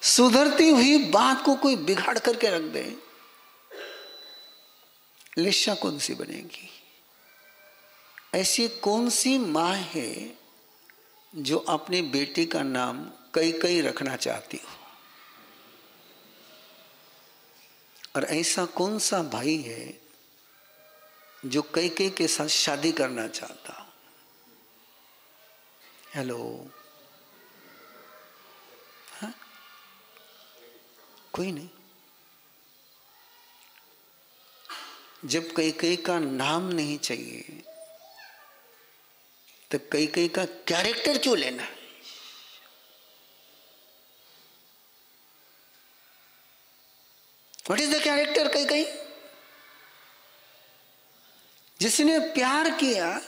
सुधरती हुई बात को कोई बिगाड़ करके रख दे, लिस्सा कौन सी बनेगी? ऐसी कौन सी माँ है जो अपनी बेटी का नाम कई कई रखना चाहती हो? और ऐसा कौन सा भाई है जो कई कई के साथ शादी करना चाहता हो? हेलो, हाँ? कोई नहीं। जब कई कई का नाम नहीं चाहिए तो कई कई का कैरेक्टर क्यों लेना? What is the character? कई कई जिसने प्यार किया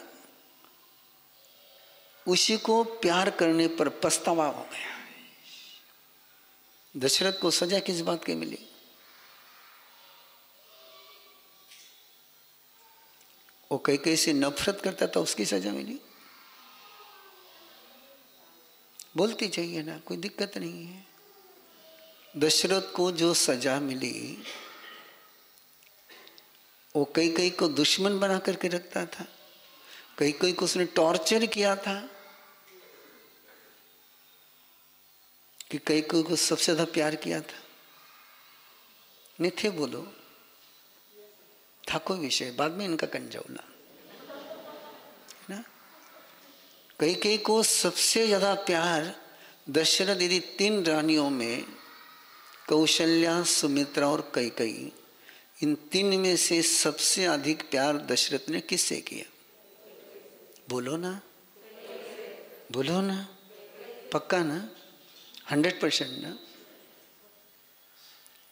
उसी को प्यार करने पर पछतावा हो गया। दशरथ को सजा किस बात की मिली? वो कई कई से नफरत करता था, उसकी सजा मिली। बोलती चाहिए ना, कोई दिक्कत नहीं है। दशरथ को जो सजा मिली वो कई कई को दुश्मन बना करके रखता था, कई कई को उसने टॉर्चर किया था कि कई कई को सबसे ज्यादा प्यार किया था। नहीं थे बोलो, था कोई विषय, बाद में इनका कंजौला ना। कई कई को सबसे ज्यादा प्यार दशरथ यदि 3 रानियों में कौशल्या, सुमित्रा और कैकेयी, इन 3 में से सबसे अधिक प्यार दशरथ ने किससे किया? बोलो ना, बोलो ना, पक्का ना, 100% ना।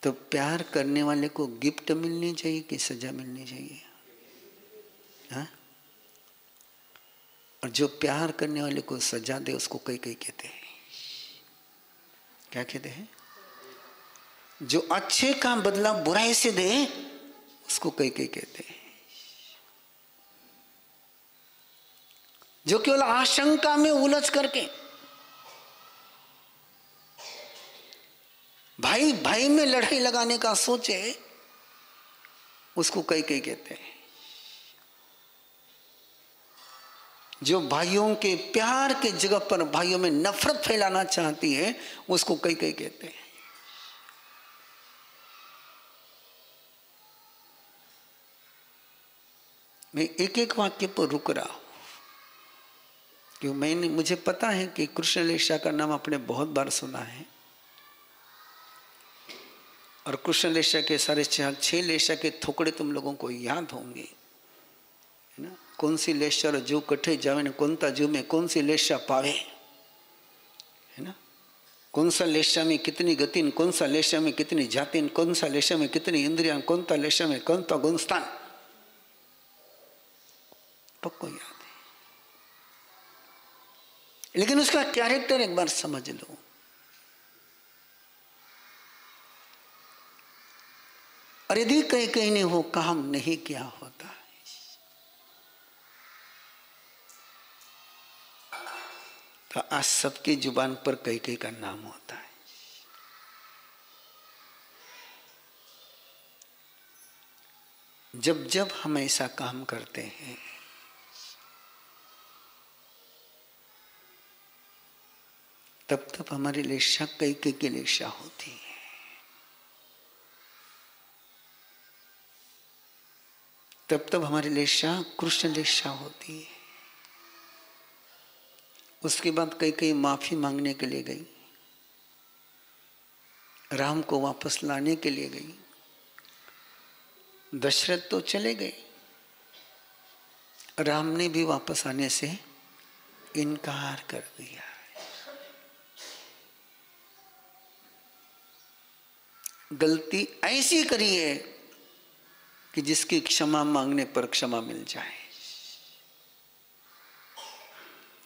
तो प्यार करने वाले को गिफ्ट मिलनी चाहिए कि सजा मिलनी चाहिए? हाँ? और जो प्यार करने वाले को सजा दे उसको कई कई कहते हैं। क्या कहते हैं? जो अच्छे का बदला बुराई से दे उसको कई कई कहते हैं। जो केवल आशंका में उलझ करके भाई भाई में लड़ाई लगाने का सोचे उसको कई कई कहते हैं। जो भाइयों के प्यार के जगह पर भाइयों में नफरत फैलाना चाहती है उसको कई कई कहते हैं। मैं एक एक वाक्य पर रुक रहा हूं क्योंकि मुझे पता है कि कृष्ण लेशा का नाम आपने बहुत बार सुना है और कृष्ण लेशा के सारे 6 लेशा के थोकड़े तुम लोगों को याद होंगे, है ना। कौन सी लेशा जो कठे जावे न कौन ता जू में कौन सी लेशा पावे, है ना। कौन सा लेशा में कितनी गति, कौन सा लेशा में कितनी जाति, कौन सा लेशा में कितनी इंद्रिया, कौन सा लेशा में कौन सा गुणस्थान, पक्को याद है। लेकिन उसका कैरेक्टर एक बार समझ लो। और यदि कहीं कहीं ने वो काम नहीं किया होता तो आज सबकी जुबान पर कई कई का नाम होता है। जब जब हम ऐसा काम करते हैं तब तब हमारे लिए शक कई कई की लेशा होती है। तब तब हमारे लेशा कृष्ण लेशा होती है। उसके बाद कई कई माफी मांगने के लिए गई, राम को वापस लाने के लिए गई। दशरथ तो चले गए, राम ने भी वापस आने से इनकार कर दिया। गलती ऐसी करी है कि जिसकी क्षमा मांगने पर क्षमा मिल जाए,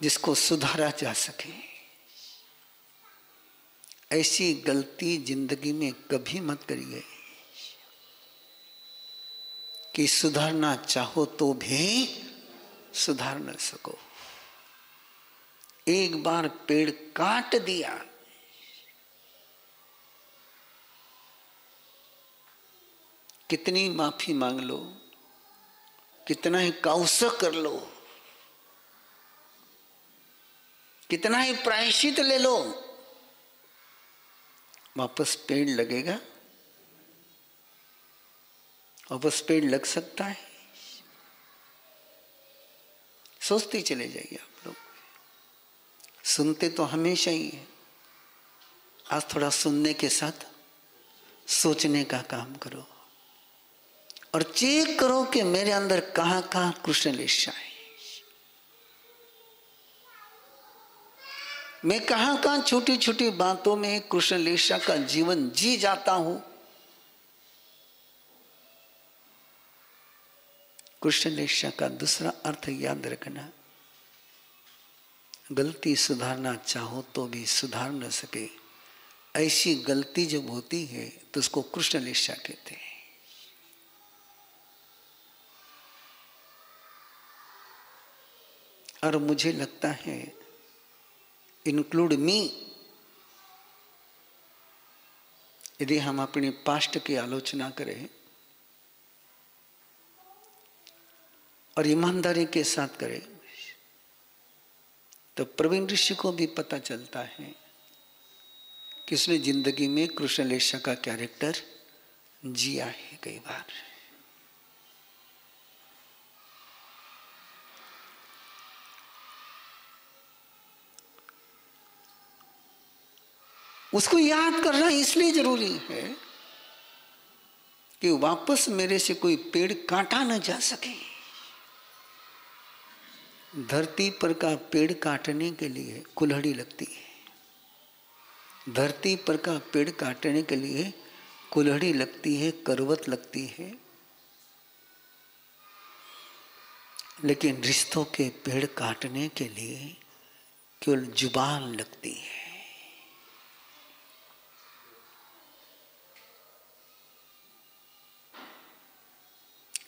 जिसको सुधारा जा सके। ऐसी गलती जिंदगी में कभी मत करिए कि सुधारना चाहो तो भी सुधार न सको। एक बार पेड़ काट दिया कितनी माफी मांग लो, कितना ही कौसक कर लो, कितना ही प्रायश्चित ले लो, वापस पेड़ लगेगा? वापस पेड़ लग सकता है? सोचते चले जाइए आप लोग। सुनते तो हमेशा ही है, आज थोड़ा सुनने के साथ सोचने का काम करो और चेक करो कि मेरे अंदर कहां कहां कृष्ण लीला है, मैं कहां कहां छोटी छोटी बातों में कृष्ण लीला का जीवन जी जाता हूं। कृष्ण लीला का दूसरा अर्थ याद रखना, गलती सुधारना चाहो तो भी सुधार न सके, ऐसी गलती जब होती है तो उसको कृष्ण लीला कहते हैं। और मुझे लगता है इंक्लूड मी, यदि हम अपनी पास्ट की आलोचना करें और ईमानदारी के साथ करें तो प्रवीण ऋषि को भी पता चलता है कि उसने जिंदगी में कृष्ण लीला का कैरेक्टर जिया है कई बार। उसको याद करना इसलिए जरूरी है कि वापस मेरे से कोई पेड़ काटा न जा सके। धरती पर का पेड़ काटने के लिए कुल्हाड़ी लगती है, धरती पर का पेड़ काटने के लिए कुल्हाड़ी लगती है, करवट लगती है, लेकिन रिश्तों के पेड़ काटने के लिए केवल जुबान लगती है।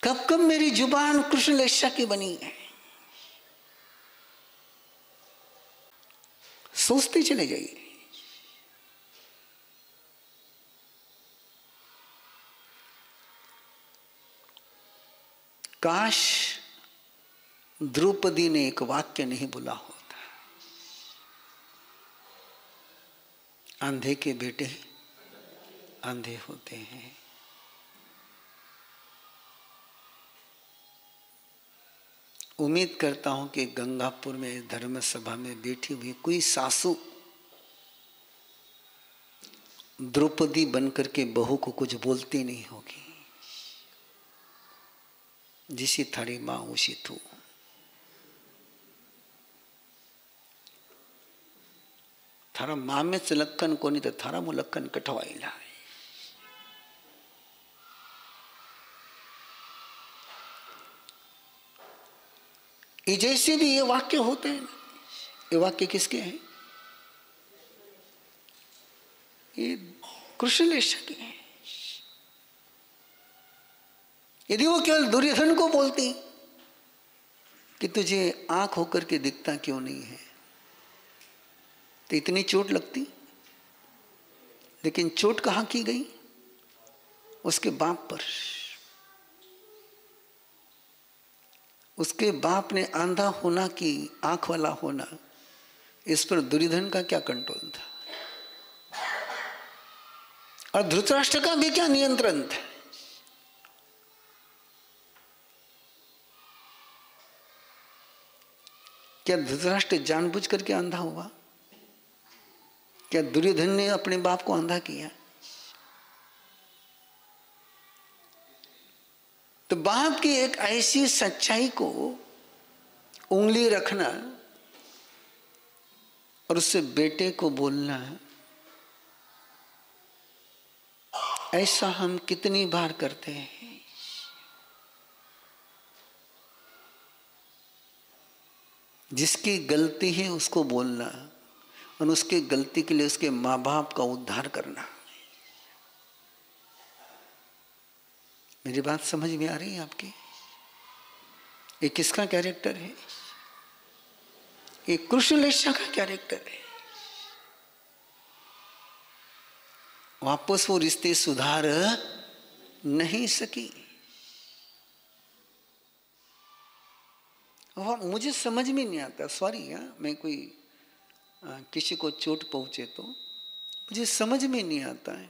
कब कब मेरी जुबान कृष्ण लीला की बनी है, सोचते चले जाइए। काश द्रौपदी ने एक वाक्य नहीं बोला होता, अंधे के बेटे अंधे होते हैं। उम्मीद करता हूं कि गंगापुर में धर्म सभा में बैठी हुई कोई सासू द्रौपदी बनकर के बहू को कुछ बोलती नहीं होगी। जिसी थारी मां उसी तू, थारा मां में लक्कन को नहीं तो थारा मुलक्कन कटवाईला। ये जैसे भी ये वाक्य होते हैं, ये वाक्य किसके हैं? ये कृष्ण लीला के हैं। यदि वो केवल दुर्योधन को बोलती कि तुझे आंख होकर के दिखता क्यों नहीं है, तो इतनी चोट लगती। लेकिन चोट कहां की गई? उसके बाप पर। उसके बाप ने आंधा होना की आंख वाला होना, इस पर दुर्योधन का क्या कंट्रोल था? और धृतराष्ट्र का भी क्या नियंत्रण था? क्या धृतराष्ट्र जानबूझ करके अंधा हुआ? क्या दुर्योधन ने अपने बाप को अंधा किया? तो बाप की एक ऐसी सच्चाई को उंगली रखना और उससे बेटे को बोलना, ऐसा हम कितनी बार करते हैं। जिसकी गलती है उसको बोलना और उसकी गलती के लिए उसके माँ बाप का उद्धार करना। मेरी बात समझ में आ रही है आपकी? ये किसका कैरेक्टर है? ये कृष्ण लीला का कैरेक्टर है। वापस वो रिश्ते सुधार नहीं सकी। और मुझे समझ में नहीं आता, सॉरी मैं कोई किसी को चोट पहुंचे तो मुझे समझ में नहीं आता है,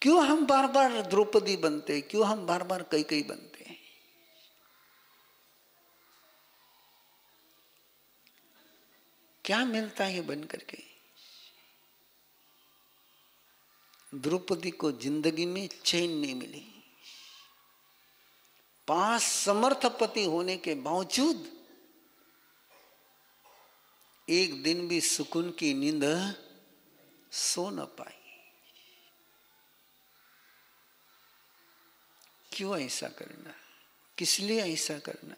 क्यों हम बार बार द्रौपदी बनते, क्यों हम बार बार कैकेयी बनते हैं। क्या मिलता है ये बन करके। द्रौपदी को जिंदगी में चैन नहीं मिली, 5 समर्थ पति होने के बावजूद एक दिन भी सुकून की नींद सो न पाई। क्यों ऐसा करना, किस लिए ऐसा करना।